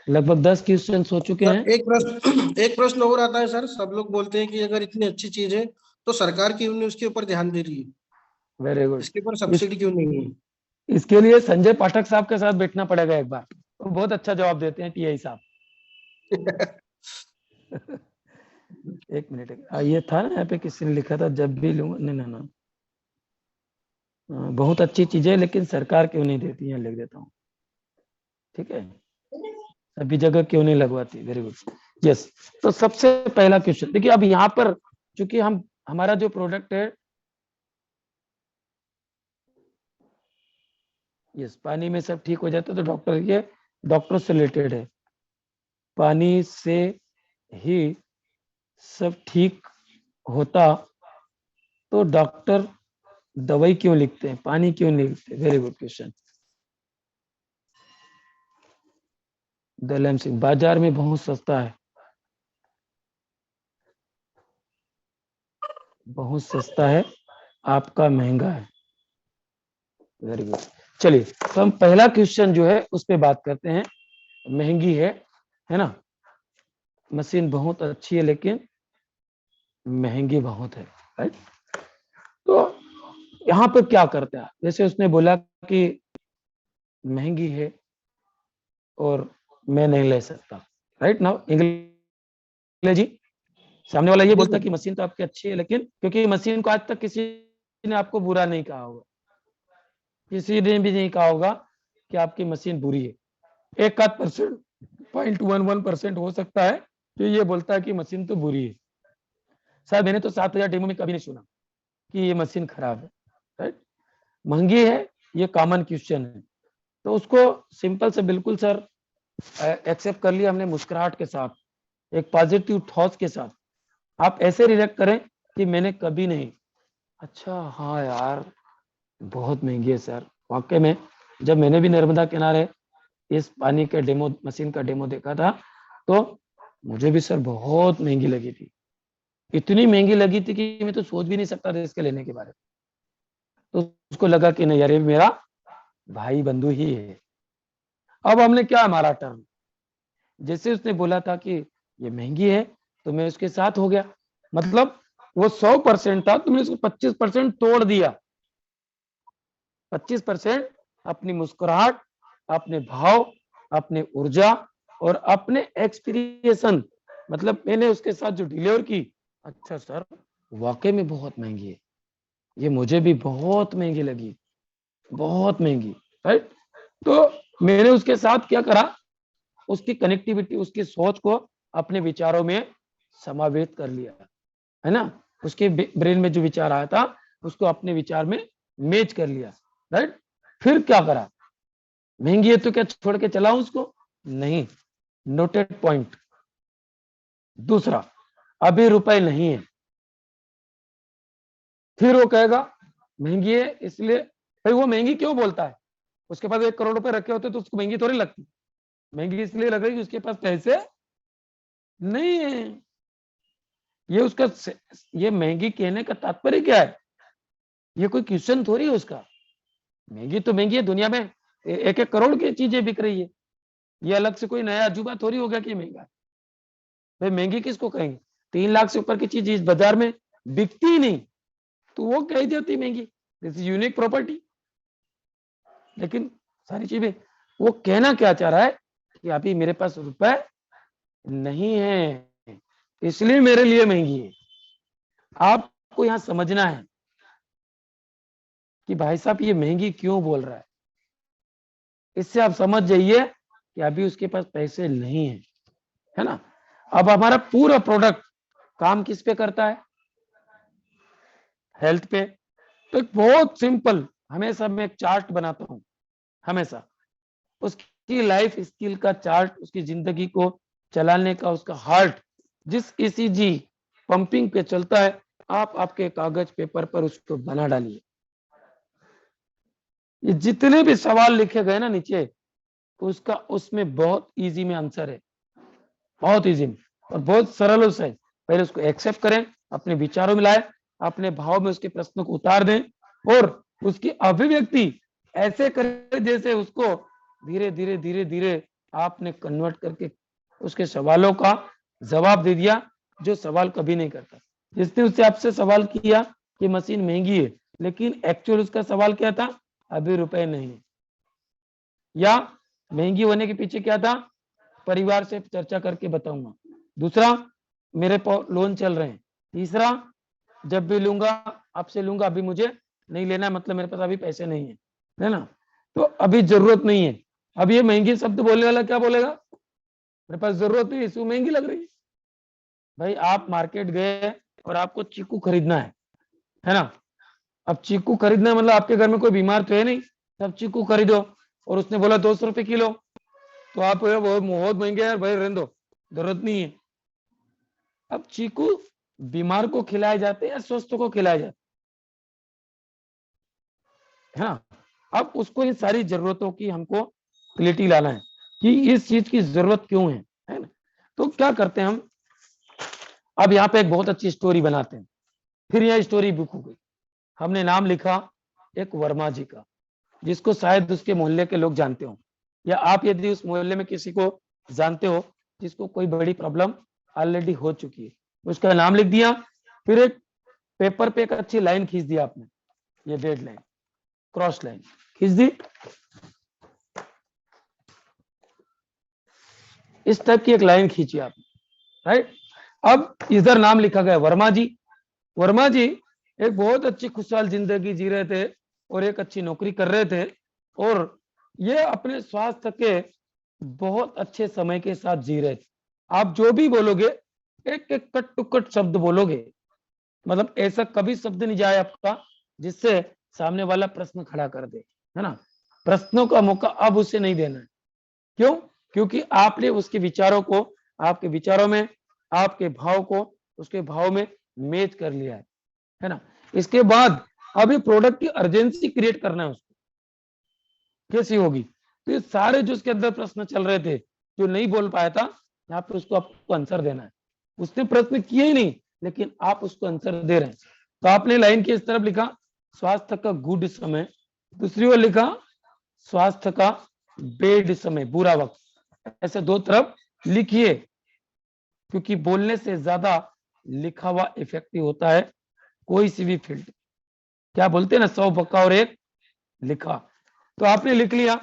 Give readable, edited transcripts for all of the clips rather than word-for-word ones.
लगभग 10 क्वेश्चन हो चुके हैं। सर एक प्रश्न और आता है सर। सब लोग बोलते हैं कि अगर इतनी अच्छी चीज है तो सरकार क्यों नहीं उसके ऊपर ध्यान दे रही है, वेरी गुड। इसके ऊपर इस सब्सिडी क्यों नहीं है? इसके लिए संजय पाठक साहब के साथ बैठना पड़ेगा एक बार, वो बहुत अच्छा जवाब देते हैं, टीआई साहब। एक मिनट, ये था ना यहाँ पे किसी ने लिखा था, जब भी लूंगा, नहीं ना ना, बहुत अच्छी चीजें है लेकिन सरकार क्यों नहीं देती है, लिख देता हूँ। ठीक है, सभी जगह क्यों नहीं लगवाती। Very good, yes. तो सबसे पहला क्वेश्चन देखिए, अब यहाँ पर चूंकि हमारा जो प्रोडक्ट है, यस, पानी में सब ठीक हो जाता है तो डॉक्टर, ये डॉक्टर से रिलेटेड है, पानी से ही सब ठीक होता तो डॉक्टर दवाई क्यों लिखते हैं, पानी क्यों नहीं लिखते। Very good question. Dalam Singh, बाजार में बहुत सस्ता है, बहुत सस्ता है, आपका महंगा है। Very good. चलिए, तो हम पहला क्वेश्चन जो है उस पर बात करते हैं। महंगी है ना, मशीन बहुत अच्छी है लेकिन महंगी बहुत है, राइट। तो यहाँ पे क्या करते हैं, जैसे उसने बोला कि महंगी है और मैं नहीं ले सकता, राइट। नाउ अंग्रेजी, सामने वाला ये जी बोलता है सर। कि मशीन तो आपकी अच्छी है, लेकिन क्योंकि मशीन को आज तक किसी ने आपको बुरा नहीं कहा होगा, किसी ने भी नहीं कहा होगा कि आपकी मशीन बुरी है। 1% 0.11% हो सकता है जो ये बोलता है कि मशीन तो बुरी है। शायद मैंने तो 7,000 डेमो में कभी नहीं सुना कि ये मशीन खराब है, राइट। महंगी है, ये कॉमन क्वेश्चन है, तो उसको सिंपल से बिल्कुल सर एक्सेप्ट कर लिया हमने मुस्कुराहट के साथ, एक पॉजिटिव थॉट्स के साथ। आप ऐसे रिएक्ट करें कि मैंने कभी नहीं, अच्छा हाँ यार बहुत महंगी है सर, वाकई में जब मैंने भी नर्मदा किनारे इस पानी के डेमो मशीन का डेमो देखा था तो मुझे भी सर बहुत महंगी लगी थी, इतनी महंगी लगी थी कि मैं तो सोच भी नहीं सकता था इसके लेने के बारे में। तो उसको लगा कि नहीं यार ये मेरा भाई बंधु ही है। अब हमने क्या, हमारा टर्न, जैसे उसने बोला था कि ये महंगी है तो मैं उसके साथ हो गया, मतलब वो 100% था तो मैंने उसको 25% तोड़ दिया। 25% अपनी मुस्कुराहट, अपने भाव, अपने ऊर्जा और अपने एक्सपीरियंस, मतलब मैंने उसके साथ जो डिलीवर की, अच्छा सर वाकई में बहुत महंगी है, ये मुझे भी बहुत महंगी लगी, बहुत महंगी, राइट। तो मैंने उसके साथ क्या करा, उसकी कनेक्टिविटी, उसकी सोच को अपने विचारों में समावेश कर लिया, है ना। उसके ब्रेन में जो विचार आया था उसको अपने विचार में मैच कर लिया, राइट। फिर क्या करा, महंगी है तो क्या छोड़ के चलाऊं उसको, नहीं, नोटेड पॉइंट। दूसरा, अभी रुपए नहीं है, फिर वो कहेगा महंगी है इसलिए, भाई वो महंगी क्यों बोलता है, उसके पास 1 करोड़ रुपए रखे होते तो उसको महंगी थोड़ी लगती, महंगी इसलिए लग रही कि उसके पास पैसे नहीं है। ये उसका, ये महंगी कहने का तात्पर्य क्या है, ये कोई क्वेश्चन थोड़ी है उसका। महंगी तो महंगी है, दुनिया में 1-1 करोड़ की चीजें बिक रही है, ये अलग से कोई नया अजूबा थोड़ी हो गया कि महंगा है। भाई महंगी किसको कहेंगे, 3 लाख से ऊपर की चीज इस बाजार में बिकती ही नहीं तो वो कह देती महंगी, दिस इज यूनिक प्रॉपर्टी। लेकिन सारी चीजें, वो कहना क्या चाह रहा है कि अभी मेरे पास रुपए नहीं है इसलिए मेरे लिए महंगी है। आपको यहां समझना है कि भाई साहब ये महंगी क्यों बोल रहा है, इससे आप समझ जाइए कि अभी उसके पास पैसे नहीं है ना। अब हमारा पूरा प्रोडक्ट काम किस पे करता है, हेल्थ पे। तो एक बहुत सिंपल, हमेशा मैं एक चार्ट बनाता हूं, हमेशा उसकी लाइफ स्किल का चार्ट, उसकी जिंदगी को चलाने का उसका हार्ट जिस ईसीजी पंपिंग पे चलता है, आप आपके कागज पेपर पर उसको बना डालिए। ये जितने भी सवाल लिखे गए ना नीचे, उसका उसमें बहुत इजी में आंसर है, बहुत इजी में और बहुत सरल से। पहले उसको एक्सेप्ट करें, अपने विचारों में लाए, अपने भाव में उसके प्रश्नों को उतार दें और उसकी अभिव्यक्ति ऐसे करें जैसे उसको धीरे धीरे धीरे धीरे आपने कन्वर्ट करके उसके सवालों का जवाब दे दिया, जो सवाल कभी नहीं करता। जिसने उससे आपसे सवाल किया कि मशीन महंगी है, लेकिन एक्चुअल उसका सवाल क्या था, अभी रुपए नहीं है, या महंगी होने के पीछे क्या था, परिवार से चर्चा करके बताऊंगा। दूसरा, मेरे लोन चल रहे हैं। तीसरा, जब भी लूंगा आपसे लूंगा, अभी मुझे नहीं लेना, मतलब मेरे पास अभी पैसे नहीं है ना, तो अभी जरूरत नहीं है। अब ये महंगी शब्द बोलने वाला क्या बोलेगा, मेरे पास जरूरत नहीं, इसको महंगी लग रही है। भाई आप मार्केट गए और आपको चीकू खरीदना है ना, अब चीकू खरीदना मतलब आपके घर में कोई बीमार तो है नहीं, तब चीकू खरीदो, और उसने बोला 200 रुपए किलो, तो आप बहुत महंगे यार भाई, रहने दो, जरूरत नहीं है। अब चीकू बीमार को खिलाए जाते हैं या स्वस्थ को खिलाए जाते है ना। अब उसको इन सारी जरूरतों की हमको क्लियरिटी लाना है कि इस चीज की जरूरत क्यों है ना। तो क्या करते हैं हम, अब यहाँ पे एक बहुत अच्छी स्टोरी बनाते हैं। फिर यह स्टोरी बुक हो गई, हमने नाम लिखा एक वर्मा जी का, जिसको शायद उसके मोहल्ले के लोग जानते हो, या आप यदि उस मोहल्ले में किसी को जानते हो जिसको कोई बड़ी प्रॉब्लम ऑलरेडी हो चुकी है, उसका नाम लिख दिया। फिर एक पेपर पे एक अच्छी लाइन खींच दिया आपने, ये डेड लाइन, क्रॉस लाइन खींच दी, इस टाइप की एक लाइन खींची आपने, राइट। अब इधर नाम लिखा गया वर्मा जी। वर्मा जी एक बहुत अच्छी खुशहाल जिंदगी जी रहे थे और एक अच्छी नौकरी कर रहे थे, और ये अपने स्वास्थ्य के बहुत अच्छे समय के साथ जी रहे थे। आप जो भी बोलोगे एक एक कट टू कट शब्द बोलोगे, मतलब ऐसा कभी शब्द नहीं जाए आपका जिससे सामने वाला प्रश्न खड़ा कर दे, है ना। प्रश्नों का मौका अब उसे नहीं देना है। क्यों? क्योंकि आपने उसके विचारों को, आपके विचारों में, आपके भाव को उसके भाव में मैच कर लिया है ना। इसके बाद अब ये प्रोडक्ट की अर्जेंसी क्रिएट करना है उसको, कैसी होगी। तो ये सारे जो उसके अंदर प्रश्न चल रहे थे, जो नहीं बोल पाया था, यहाँ पे उसको आपको आंसर देना है। उसने प्रश्न किए ही नहीं, लेकिन आप उसको आंसर दे रहे हैं। तो आपने लाइन के इस तरफ लिखा स्वास्थ्य का गुड समय, दूसरी ओर लिखा स्वास्थ्य का बेड समय, बुरा वक्त। ऐसे दो तरफ लिखिए, क्योंकि बोलने से ज्यादा लिखा हुआ इफेक्टिव होता है कोई सी भी फील्ड। क्या बोलते हैं ना, 100 बका और 1 लिखा। तो आपने लिख लिया।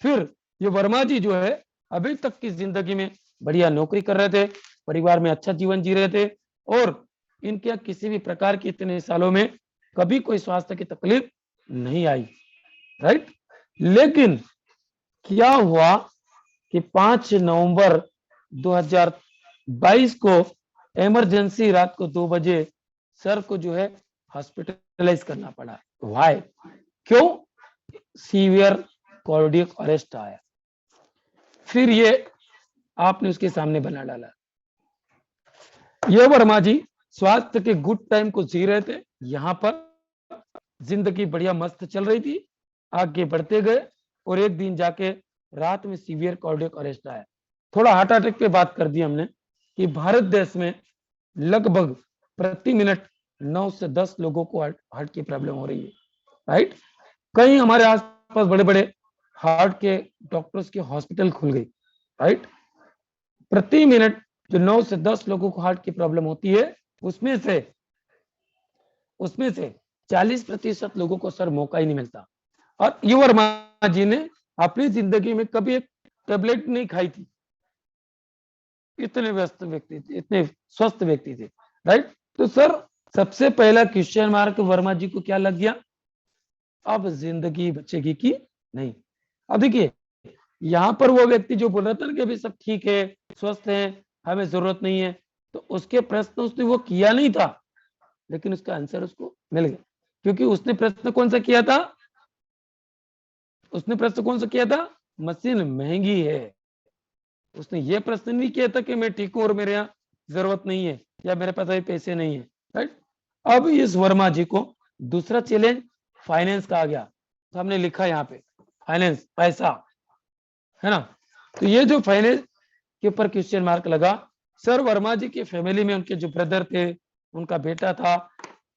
फिर ये वर्मा जी जो है अभी तक की जिंदगी में बढ़िया नौकरी कर रहे थे, परिवार में अच्छा जीवन जी रहे थे, और इनके किसी भी प्रकार की इतने सालों में कभी कोई स्वास्थ्य की तकलीफ नहीं आई, राइट। लेकिन क्या हुआ कि 5 नवंबर 2022 को इमरजेंसी रात को 2 बजे सर को जो है हॉस्पिटलाइज करना पड़ा। व्हाई? क्यों? सीवियर कार्डियक अरेस्ट आया। फिर ये आपने उसके सामने बना डाला। ये वर्मा जी स्वास्थ्य के गुड टाइम को जी रहे थे, यहां पर जिंदगी बढ़िया मस्त चल रही थी, आगे बढ़ते गए, और एक दिन जाके रात में सीवियर कार्डियक अरेस्ट आया। थोड़ा हार्ट अटैक पे बात कर दी हमने कि भारत देश में लगभग प्रति मिनट 9 से 10 लोगों को हार्ट की प्रॉब्लम हो रही है, राइट। कहीं हमारे आसपास बड़े बड़े हार्ट के डॉक्टर्स के हॉस्पिटल खुल गई, राइट। प्रति मिनट जो 9 से 10 लोगों को हार्ट की प्रॉब्लम होती है, उसमें से 40% लोगों को सर मौका ही नहीं मिलता। और ये वर्मा जी ने अपनी जिंदगी में कभी एक टेबलेट नहीं खाई थी, इतने व्यस्त व्यक्ति थे, इतने स्वस्थ व्यक्ति थे, राइट। तो सर सबसे पहला क्वेश्चन मार्क वर्मा जी को क्या लग गया, अब जिंदगी बचेगी कि नहीं। अब देखिए यहां पर वो व्यक्ति जो बोल रहा था ना कि अभी सब ठीक है, स्वस्थ है, हमें जरूरत नहीं है, तो उसके प्रश्न उसने वो किया नहीं था, लेकिन उसका आंसर उसको मिल गया। क्योंकि उसने प्रश्न कौन सा किया था, मशीन महंगी है। उसने ये प्रश्न नहीं किया था कि मैं ठीक हूं और मेरे यहाँ जरूरत नहीं है, या मेरे पास अभी पैसे नहीं है, राइट। अब इस वर्मा जी को दूसरा चैलेंज फाइनेंस का आ गया। तो हमने लिखा यहाँ पे फाइनेंस, पैसा, है ना। तो ये जो फाइनेंस के ऊपर क्वेश्चन मार्क लगा, सर वर्मा जी की फैमिली में उनके जो ब्रदर थे, उनका बेटा था,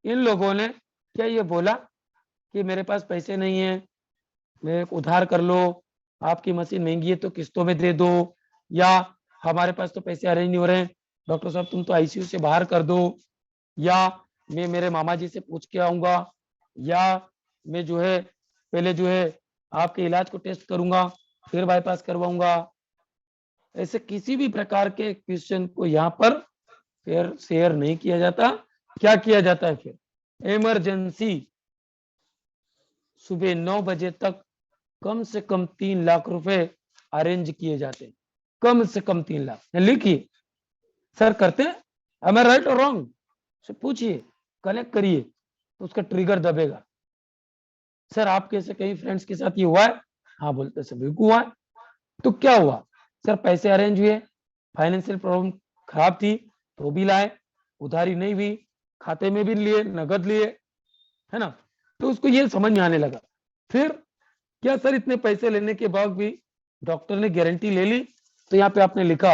इन लोगों ने क्या ये बोला कि मेरे पास पैसे नहीं है, मेरे को उधार कर लो, आपकी मशीन महंगी है तो किस्तों में दे दो, या हमारे पास तो पैसे अरेंज नहीं हो रहे हैं, डॉक्टर साहब तुम तो आईसीयू से बाहर कर दो, या मैं मेरे मामा जी से पूछ के आऊंगा, या मैं जो है पहले जो है आपके इलाज को टेस्ट करूंगा फिर बाईपास करवाऊंगा। ऐसे किसी भी प्रकार के क्वेश्चन को यहाँ पर फिर शेयर नहीं किया जाता। क्या किया जाता है फिर इमरजेंसी सुबह 9 बजे तक कम से कम 3 लाख रुपए अरेंज किए जाते हैं, कम से कम 3 लाख। लिखिए सर करते हैं, am I right or wrong? से पूछिए, कनेक्ट करिए तो उसका ट्रिगर दबेगा। सर आपके से कई फ्रेंड्स के साथ ये हुआ है? हाँ बोलते सभी को हुआ है। तो क्या हुआ सर? पैसे अरेंज हुए, फाइनेंशियल प्रॉब्लम खराब थी तो भी लाए, उधारी नहीं हुई, खाते में भी लिए, नगद लिए, है ना। तो उसको ये समझ में आने लगा। फिर क्या सर इतने पैसे लेने के बाद भी डॉक्टर ने गारंटी ले ली? तो यहाँ पे आपने लिखा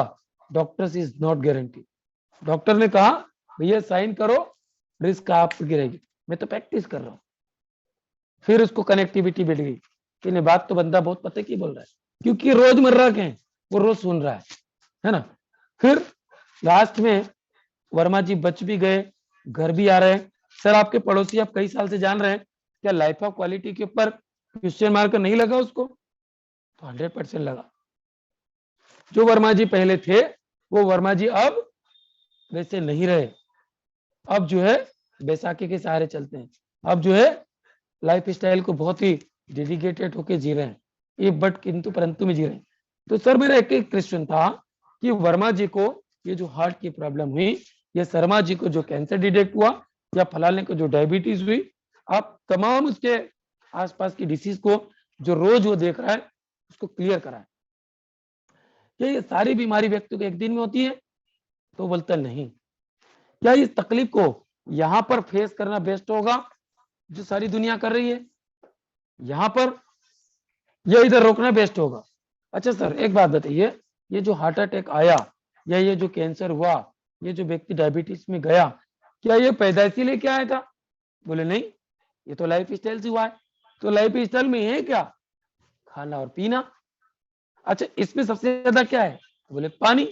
doctors is not guarantee. Doctor ने कहा भैया साइन करो, रिस्क आप गिरेगी, मैं तो प्रैक्टिस कर रहा हूँ। फिर उसको कनेक्टिविटी बैठ गई कि नहीं बात तो बंदा बहुत पते की बोल रहा है, क्योंकि रोजमर्रा के हैं, वो रोज सुन रहा है ना। फिर लास्ट में वर्मा जी बच भी गए, घर भी आ रहे हैं। सर आपके पड़ोसी आप कई साल से जान रहे हैं, क्या लाइफ ऑफ क्वालिटी के ऊपर क्वेश्चन मार्क नहीं लगा उसको? तो 100% लगा। जो वर्मा जी पहले थे वो वर्मा जी अब वैसे नहीं रहे। अब जो है बैसाखी के सहारे चलते हैं, अब जो है लाइफ स्टाइल को बहुत ही डेडिकेटेड होके जी रहे हैं, ये बट किंतु परंतु में जी रहे हैं। तो सर मेरा एक क्वेश्चन था कि वर्मा जी को ये जो हार्ट की प्रॉब्लम हुई, या शर्मा जी को जो कैंसर डिटेक्ट हुआ, या फलाने को जो डायबिटीज हुई, आप तमाम उसके आसपास की डिसीज को जो रोज वो देख रहा है उसको क्लियर कराए। क्या ये सारी बीमारी व्यक्ति को एक दिन में होती है? तो बोलता नहीं। क्या इस तकलीफ को यहाँ पर फेस करना बेस्ट होगा जो सारी दुनिया कर रही है यहाँ पर, या इधर रोकना बेस्ट होगा? अच्छा सर एक बात बताइए, ये जो हार्ट अटैक आया या ये जो कैंसर हुआ, ये जो व्यक्ति डायबिटीज में गया, क्या ये पैदाइशी लेके आया था? बोले नहीं, ये तो लाइफ स्टाइल से हुआ है। तो लाइफ स्टाइल में है क्या? खाना और पीना। अच्छा इसमें सबसे ज्यादा क्या है? बोले पानी।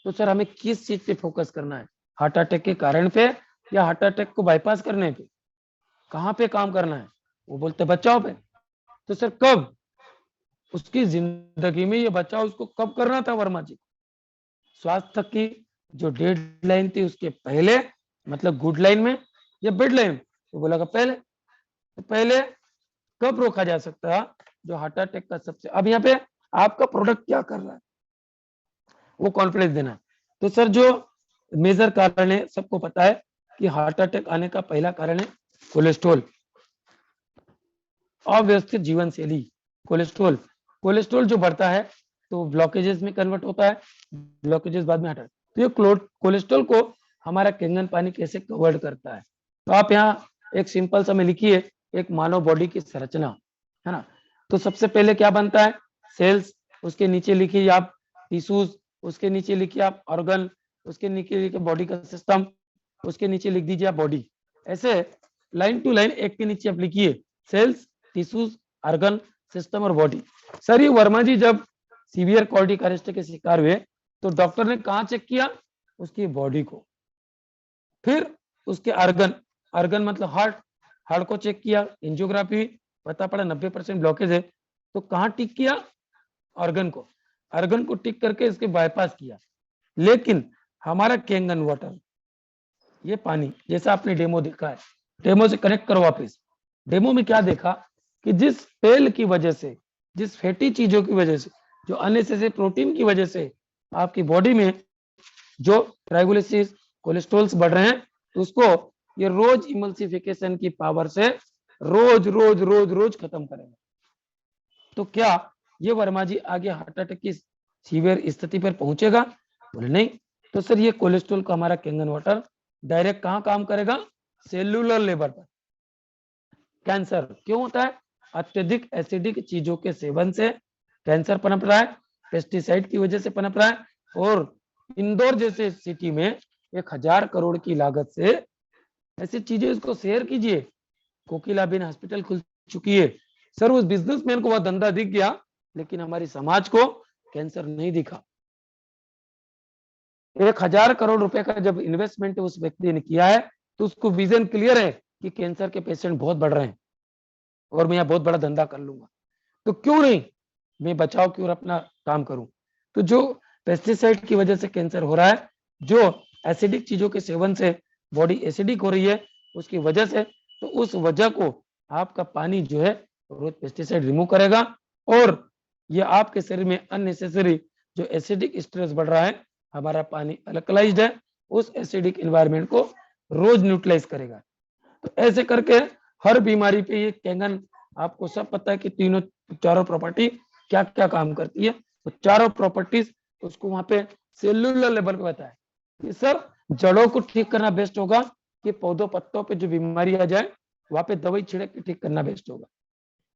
तो सर हमें किस चीज पे फोकस करना है, हार्ट अटैक के कारण पे या हार्ट अटैक को बाईपास करने पे? कहाँ पे काम करना है? वो बोलते बचाव पे। तो सर कब उसकी जिंदगी में ये बचाव उसको कब करना था वर्मा जी? स्वास्थ्य की जो डेडलाइन थी उसके पहले, मतलब गुड लाइन में या बेड लाइन? तो बोला पहले। तो पहले कब रोका जा सकता है जो हार्ट अटैक का सबसे, अब यहाँ पे आपका प्रोडक्ट क्या कर रहा है वो कॉन्फिडेंस देना है। तो सर जो मेजर कारण है सबको पता है कि हार्ट अटैक आने का पहला कारण है कोलेस्ट्रॉल, अव्यवस्थित जीवन शैली। कोलेस्ट्रॉल, कोलेस्ट्रॉल जो बढ़ता है तो ब्लॉकेजेस में कन्वर्ट होता है, ब्लॉकेजेस बाद में हटा। तो ये कोलेस्ट्रॉल को हमारा कैंगन पानी कैसे कवर्ड करता है? तो आप यहाँ एक सिंपल सा में लिखिए एक मानव बॉडी की संरचना, है ना। तो सबसे पहले क्या बनता है? सेल्स, उसके नीचे लिखिए आप टिश्यूज, उसके नीचे लिखिए आप ऑर्गन, उसके नीचे लिखिए बॉडी का सिस्टम, उसके नीचे लिख दीजिए आप बॉडी। ऐसे लाइन टू लाइन एक के नीचे आप लिखिए सेल्स, टिश्यूज, ऑर्गन, सिस्टम और बॉडी। सर ये वर्मा जी जब सीवियर कार्डियक अरेस्ट के शिकार हुए तो डॉक्टर ने कहाँ चेक किया? उसकी बॉडी को। फिर उसके ऑर्गन, ऑर्गन मतलब हार्ट, हार्ट को चेक किया, एंजियोग्राफी, पता पड़ा 90% ब्लॉकेज है। तो कहाँ टिक किया? ऑर्गन को। ऑर्गन को टिक करके इसके बाईपास किया। लेकिन हमारा कैंगन वाटर, ये पानी जैसा आपने डेमो देखा है, डेमो से कनेक्ट करो वापस। डेमो में क्या देखा कि जिस तेल की वजह से, जिस फैटी चीजों की वजह से, जो अननेसेसरी प्रोटीन की वजह से आपकी बॉडी में जो ट्राइग्लिसराइड्स, कोलेस्ट्रॉल्स बढ़ रहे हैं, उसको ये रोज इमल्सिफिकेशन की पावर से रोज रोज रोज रोज खत्म करेगा। तो क्या ये वर्मा जी आगे हार्ट अटैक की सीवियर स्थिति पर पहुंचेगा? बोले नहीं। तो सर ये कोलेस्ट्रॉल का हमारा कैंगन वाटर डायरेक्ट कहाँ काम करेगा? सेलुलर लेवल पर। कैंसर क्यों होता है? अत्यधिक एसिडिक चीजों के सेवन से कैंसर पनप रहा है, पेस्टिसाइड की वजह से पनप रहा है। और इंदौर जैसे सिटी में 1000 करोड़ की लागत से ऐसी चीजें इसको शेयर कीजिए। कोकिलाबेन हॉस्पिटल खुल चुकी है। सर उस बिजनेसमैन को वह धंधा दिख गया, लेकिन हमारी समाज को कैंसर नहीं दिखा। 1000 करोड़ रुपए का जब इन्वेस्टमेंट उस व्यक्ति ने किया है तो उसको विजन क्लियर है कि कैंसर के पेशेंट बहुत बढ़ रहे हैं और मैं यहाँ बहुत बड़ा धंधा कर लूंगा, तो क्यों नहीं मैं बचाव की ओर अपना काम करूं। तो जो पेस्टिसाइड की वजह से कैंसर हो रहा है, जो एसिडिक चीजों के सेवन से बॉडी एसिडिक हो रही है उसकी वजह से, तो उस वजह को आपका पानी जो है रोज पेस्टिसाइड रिमूव करेगा और ये आपके शरीर में अननेसेसरी जो एसिडिक स्ट्रेस बढ़ रहा है, हमारा पानी अल्कलाइज्ड है, उस एसिडिक एनवायरनमेंट को रोज न्यूट्रलाइज करेगा। तो ऐसे करके हर बीमारी पे ये कैंगन, आपको सब पता है कि तीनों चारों प्रॉपर्टी क्या क्या काम करती है, तो चारों प्रॉपर्टीज उसको वहां पे सेलुलर लेवल पे बताया कि सर जड़ों को ठीक करना बेस्ट होगा कि पौधों पत्तों पे जो बीमारी आ जाए वहां पे दवाई छिड़क के ठीक करना बेस्ट होगा।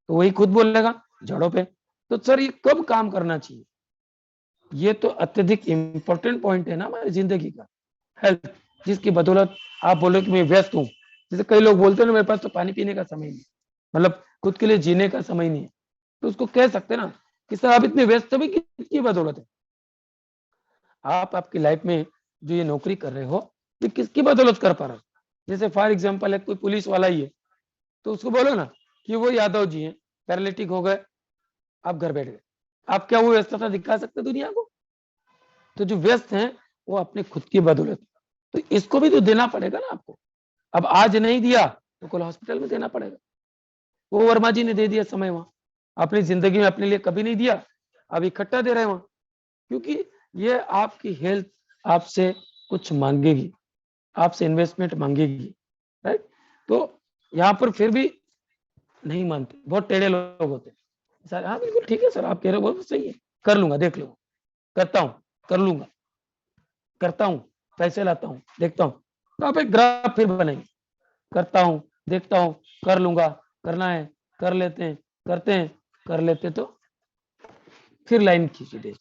तो वही खुद बोलेगा जड़ों पे। तो सर ये कब काम करना चाहिए, ये तो अत्यधिक इंपॉर्टेंट पॉइंट है ना हमारी जिंदगी का, हेल्थ, जिसकी बदौलत आप बोलो कि मैं व्यस्त हूँ। जैसे कई लोग बोलते हैं ना मेरे पास तो पानी पीने का समय नहीं, मतलब खुद के लिए जीने का समय नहीं है, तो उसको कह सकते ना कि सर आप इतने व्यस्त भी किसकी बदौलत है। आप आपकी लाइफ में जो ये नौकरी कर रहे हो ये किसकी बदौलत कर पा रहे हो। जैसे फॉर एग्जाम्पल है कोई पुलिस वाला ही है, तो उसको बोलो ना कि वो यादव जी हैं, पैरालिटिक हो गए, आप घर बैठ गए, आप क्या वो व्यस्तता दिखा सकते दुनिया को। तो जो व्यस्त हैं वो अपने खुद की बदौलत, तो इसको भी तो देना पड़ेगा ना आपको। अब आज नहीं दिया तो कल हॉस्पिटल में देना पड़ेगा। वो वर्मा जी ने दे दिया समय वहां, अपनी जिंदगी में अपने लिए कभी नहीं दिया, अब इकट्ठा दे रहे हैं वहां, क्योंकि ये आपकी हेल्थ आपसे कुछ मांगेगी, आपसे इन्वेस्टमेंट मांगेगी, राइट। तो यहाँ पर फिर भी नहीं मानते, बहुत टेढ़े लोग होते हैं। सर हाँ बिल्कुल ठीक है सर, आप कह रहे हो बहुत सही है, कर लूंगा, देख लूंगा, करता हूँ, कर लूंगा, करता हूँ, पैसे लाता हूँ, देखता हूँ। तो आप एक ग्राफ फिर बनाएंगे, करता हूँ, देखता हूँ, कर लूंगा, करना है, कर लेते हैं, करते हैं, कर लेते, तो फिर लाइन खींची दे।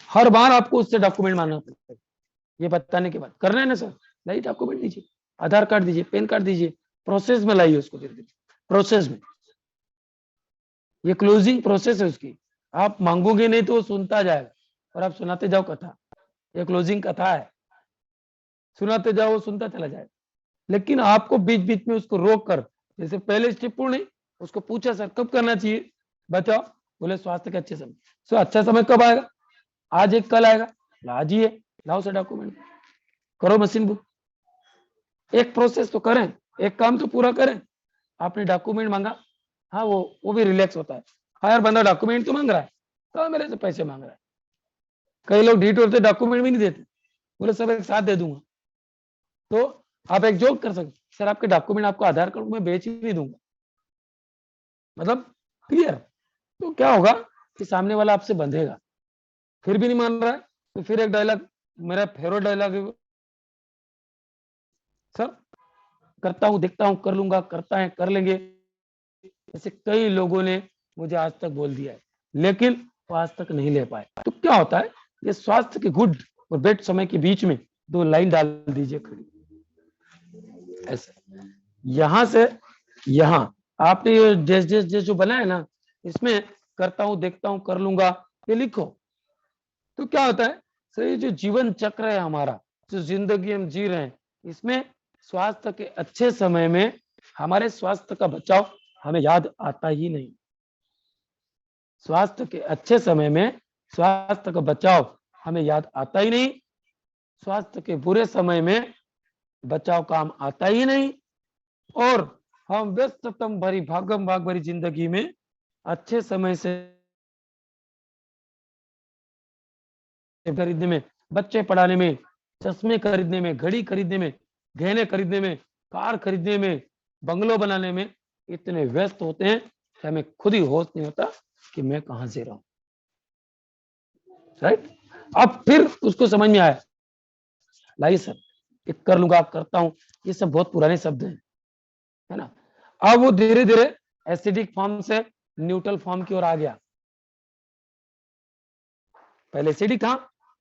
हर बार आपको उससे डॉक्यूमेंट मांगना पड़ता है, ये बताने के बाद करना है ना सर, लाइए डॉक्यूमेंट दीजिए, आधार कार्ड दीजिए, पैन कार्ड दीजिए, प्रोसेस में लाइए उसको, धीरे धीरे प्रोसेस में, ये क्लोजिंग प्रोसेस है उसकी। आप मांगोगे नहीं तो वो सुनता जाएगा और आप सुनाते जाओ कथा, ये क्लोजिंग कथा है, सुनाते जाओ वो सुनता चला जाएगा। लेकिन आपको बीच बीच में उसको रोक कर, जैसे पहले स्टेप पूर्ण नहीं, उसको पूछा सर कब करना चाहिए, बताओ, बोले स्वास्थ्य के अच्छे समय। सो अच्छा समय कब आएगा, आज एक कल आएगा, आज ही है, लाओ सर डॉक्यूमेंट, करो मशीन बुक, एक प्रोसेस तो करें, एक काम तो पूरा करें। आपने डॉक्यूमेंट मांगा, हाँ वो भी रिलैक्स होता है, हाँ यार बंदा डॉक्यूमेंट तो मांग रहा है, कहाँ मेरे से पैसे मांग रहा है। कई लोग ढीठ होते डॉक्यूमेंट भी नहीं देते, बोले सब एक साथ दे दूंगा। तो आप एक जोक कर सकते, सर आपके डॉक्यूमेंट आपको आधार कार्ड में बेच ही नहीं दूंगा, मतलब क्लियर। तो क्या होगा कि सामने वाला आपसे बंधेगा, फिर भी नहीं मान रहा है, तो फिर एक डायलॉग, मेरा फेवरेट डायलॉग है, सर करता हूं, देखता हूं, कर लूंगा, करता है, कर लेंगे। ऐसे कई लोगों ने मुझे आज तक बोल दिया है, लेकिन वो आज तक नहीं ले पाए। तो क्या होता है, ये स्वास्थ्य के गुड और बेड समय के बीच में 2 लाइन डाल दीजिए खड़ी, ऐसे यहां से यहां आपने ये जैसे जो बनाया ना, इसमें करता हूं, देखता हूं, कर लूंगा, ये लिखो। तो क्या होता है सर, ये जो जीवन चक्र है हमारा, जो जिंदगी हम जी रहे हैं, इसमें स्वास्थ्य के अच्छे समय में हमारे स्वास्थ्य का बचाव हमें याद आता ही नहीं। स्वास्थ्य के अच्छे समय में स्वास्थ्य का बचाव हमें याद आता ही नहीं, स्वास्थ्य के बुरे समय में बचाव काम आता ही नहीं, और हम व्यस्ततम भरी भागम भाग भरी जिंदगी में अच्छे समय से खरीदने में, बच्चे पढ़ाने में, चश्मे खरीदने में, घड़ी खरीदने में, गहने खरीदने में, कार खरीदने में, बंगलो बनाने में इतने व्यस्त होते हैं कि हमें खुद ही होश नहीं होता कि मैं कहां से रहा हूं, राइट। अब फिर उसको समझ में आया, लाइए सर एक कर लूंगा, करता हूं, ये सब बहुत पुराने शब्द हैं, है ना। अब वो धीरे धीरे एसिडिक फॉर्म से न्यूट्रल फॉर्म की ओर आ गया, पहले एसिडिक था,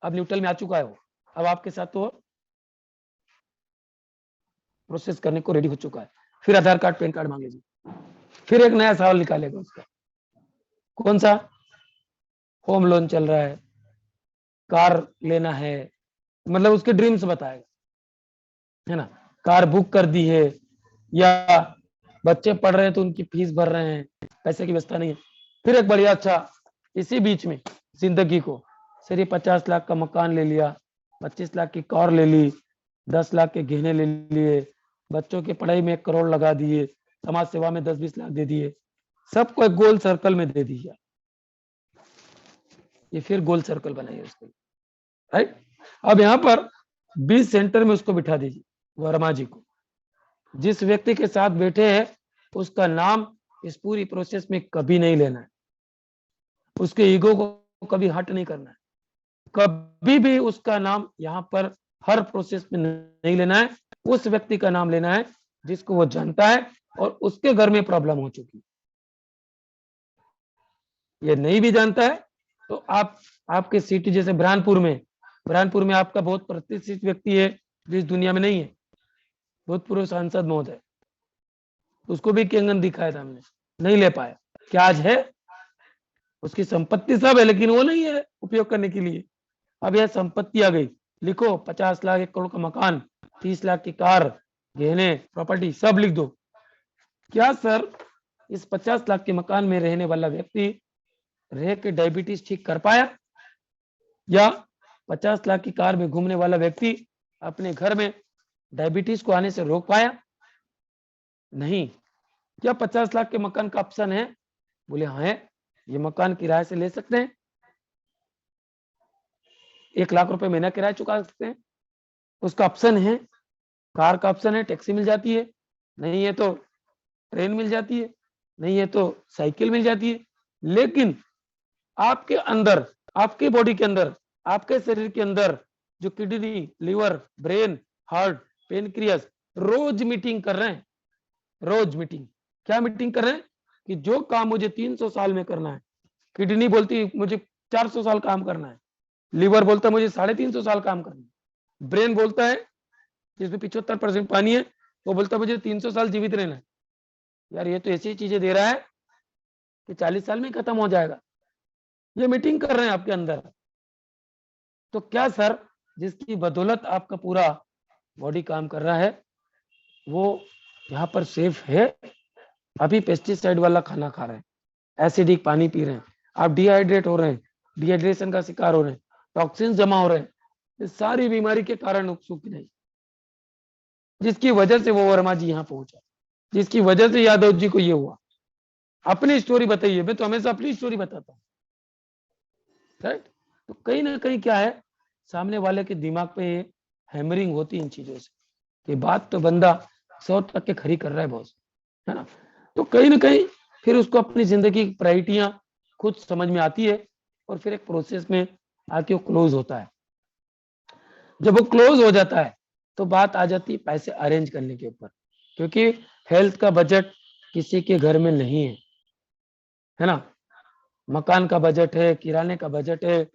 अब न्यूट्रल में आ चुका है वो, अब आपके साथ तो प्रोसेस करने को रेडी हो चुका है। फिर आधार कार्ड पैन कार्ड मांगेगी, फिर एक नया सवाल निकालेगा उसका, कौन सा? होम लोन चल रहा है, कार लेना है, मतलब उसके ड्रीम्स बताएगा, है ना। कार बुक कर दी है, या बच्चे पढ़ रहे हैं तो उनकी फीस भर रहे हैं, पैसे की व्यवस्था नहीं है। फिर एक बढ़िया अच्छा, इसी बीच में जिंदगी को सिर्फ 50 लाख का मकान ले लिया, 25 लाख की कार ले ली, 10 लाख के गहने ले लिए, बच्चों की पढ़ाई में 1 करोड़ लगा दिए, समाज सेवा में 10-20 लाख दे दिए, सबको एक गोल सर्कल में दे दिया। ये फिर गोल सर्कल बनाइए उसको, राइट। अब यहाँ पर 20 सेंटर में उसको बिठा दीजिए, वर्मा जी को। जिस व्यक्ति के साथ बैठे हैं उसका नाम इस पूरी प्रोसेस में कभी नहीं लेना है, उसके ईगो को कभी हट नहीं करना है, कभी भी उसका नाम यहाँ पर हर प्रोसेस में नहीं लेना है। उस व्यक्ति का नाम लेना है जिसको वो जानता है और उसके घर में प्रॉब्लम हो चुकी है। ये नहीं भी जानता है तो आपके सिटी जैसे बुरहानपुर में आपका बहुत प्रतिष्ठित व्यक्ति है जो इस दुनिया में नहीं है, भूतपूर्व सांसद महोदय, उसको भी केंगन दिखाया था हमने, नहीं ले पाया। क्या आज है? उसकी संपत्ति सब है लेकिन वो नहीं है उपयोग करने के लिए। अब यह संपत्ति आ गई, लिखो 50 लाख 1 करोड़ का मकान, 30 लाख की कार, गहने, प्रॉपर्टी सब लिख दो। क्या सर इस 50 लाख के मकान में रहने वाला व्यक्ति रह के डायबिटीज ठीक कर पाया? या 50 लाख की कार में घूमने वाला व्यक्ति अपने घर में डायबिटीज को आने से रोक पाया? नहीं। क्या 50 लाख के मकान का ऑप्शन है? बोले हाँ है, ये मकान किराए से ले सकते हैं, 1 लाख रुपए महीना किराया चुका सकते हैं, उसका ऑप्शन है। कार का ऑप्शन है, टैक्सी मिल जाती है, नहीं है तो ट्रेन मिल जाती है, नहीं है तो साइकिल मिल जाती है। लेकिन आपके अंदर, आपके बॉडी के अंदर, आपके शरीर के अंदर जो kidney, liver, brain, heart, pancreas रोज मीटिंग कर रहे हैं, रोज मीटिंग। क्या मीटिंग कर रहे हैं? कि जो काम मुझे 300 साल में करना है, किडनी बोलती है मुझे 400 साल काम करना है, लिवर बोलता है मुझे 350 साल काम करना है, ब्रेन बोलता है जिसमें 75% पानी है वो बोलता है मुझे 300 साल जीवित रहना है। यार ये तो ऐसी चीजें दे रहा है कि 40 साल में खत्म हो जाएगा। ये मीटिंग कर रहे हैं आपके अंदर। तो क्या सर जिसकी बदौलत आपका पूरा बॉडी काम कर रहा है वो यहाँ पर सेफ है? अभी पेस्टिसाइड वाला खाना खा रहे हैं, एसिडिक पानी पी रहे हैं, आप डिहाइड्रेट हो रहे हैं, डिहाइड्रेशन का शिकार हो रहे हैं, टॉक्सिन जमा हो रहे हैं, इस सारी बीमारी के कारण सुख नहीं, जिसकी वजह से वो वर्मा जी यहाँ पहुंचा, जिसकी वजह से यादव जी को ये हुआ। अपनी स्टोरी बताइए, मैं तो हमेशा अपनी स्टोरी बताता हूँ, राइट। तो कहीं ना कहीं क्या है, सामने वाले के दिमाग पे हैमरिंग होती है इन चीजों से कि बात तो बंदा 100% खरी कर रहा है बॉस, है ना। तो कहीं ना कहीं फिर उसको अपनी जिंदगी की प्रायोरिटियां खुद समझ में आती है और फिर एक प्रोसेस में आके वो क्लोज होता है। जब वो क्लोज हो जाता है तो बात आ जाती है पैसे अरेंज करने के ऊपर, क्योंकि हेल्थ का बजट किसी के घर में नहीं है ना। मकान का बजट है, किराने का बजट है,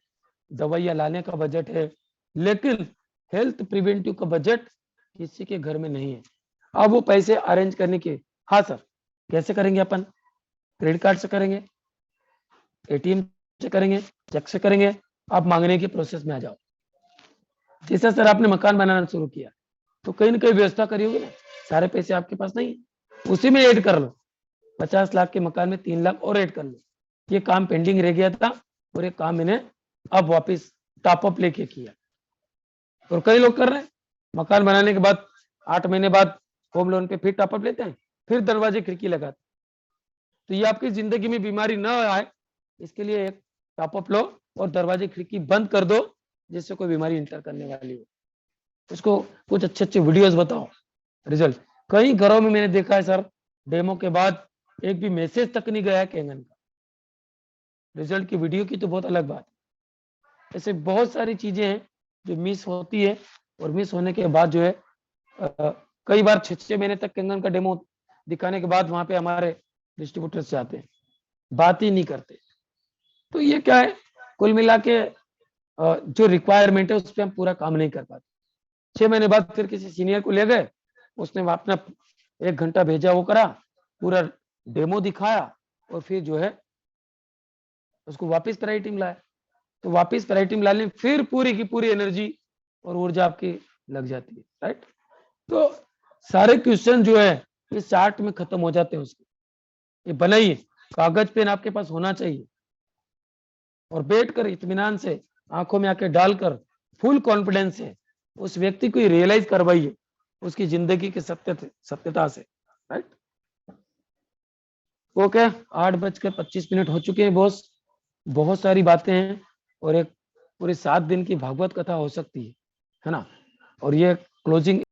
दवाइयाँ लाने का बजट है, लेकिन हेल्थ प्रिवेंटिव का बजट किसी के घर में नहीं है। अब वो पैसे अरेंज करने के, हाँ सर कैसे करेंगे अपन? क्रेडिट कार्ड से करेंगे, एटीएम से करेंगे, चेक से करेंगे, आप मांगने की प्रोसेस में आ जाओ। जैसे सर आपने मकान बनाना शुरू किया तो कहीं ना कहीं व्यवस्था करी होगी ना, सारे पैसे आपके पास नहीं है, उसी में ऐड कर लो, 50 लाख के मकान में 3 लाख और ऐड कर लो। ये काम पेंडिंग रह गया था और ये काम मैंने अब वापस टॉपअप लेके किया। और कई लोग कर रहे हैं, मकान बनाने के बाद 8 महीने बाद होम लोन पे फिर टॉपअप लेते हैं, फिर दरवाजे खिड़की लगाते। तो ये आपकी जिंदगी में बीमारी ना आए इसके लिए एक टॉपअप लो और दरवाजे खिड़की बंद कर दो, जिससे कोई बीमारी इंटर करने वाली हो। इसको कुछ अच्छे वीडियोस बताओ, रिजल्ट। कई घरों में मैंने देखा है सर, डेमो के बाद एक भी मैसेज तक नहीं गया है केंगन का, रिजल्ट की वीडियो की तो बहुत अलग बात है। ऐसे बहुत सारी चीजें हैं जो मिस होती है और मिस होने के बाद जो है कई बार 6-6 महीने तक केंगन का डेमो दिखाने के बाद वहां पे हमारे डिस्ट्रीब्यूटर्स जाते हैं, बात ही नहीं करते। तो ये क्या है, कुल मिला के जो रिक्वायरमेंट है उस पर हम पूरा काम नहीं कर पाते। 6 महीने बाद फिर किसी सीनियर को ले गए, उसने अपना 1 घंटा भेजा, वो करा, पूरा डेमो दिखाया और फिर जो है उसको वापस प्रायोरिटी में लाया, तो वापस प्रायोरिटी में लाने फिर पूरी की पूरी एनर्जी और ऊर्जा आपकी लग जाती है, राइट। तो सारे क्वेश्चन जो है ये चार्ट में खत्म हो जाते हैं उसके, ये बनाइए, कागज पेन आपके पास होना चाहिए और बैठकर इत्मीनान से आंखों में आके डालकर फुल कॉन्फिडेंस से उस व्यक्ति को रियलाइज करवाइए उसकी जिंदगी की सत्यता से, राइट। ओके, 8:25 हो चुके हैं बॉस, बहुत सारी बातें हैं और एक पूरे 7 दिन की भागवत कथा हो सकती है ना। और ये क्लोजिंग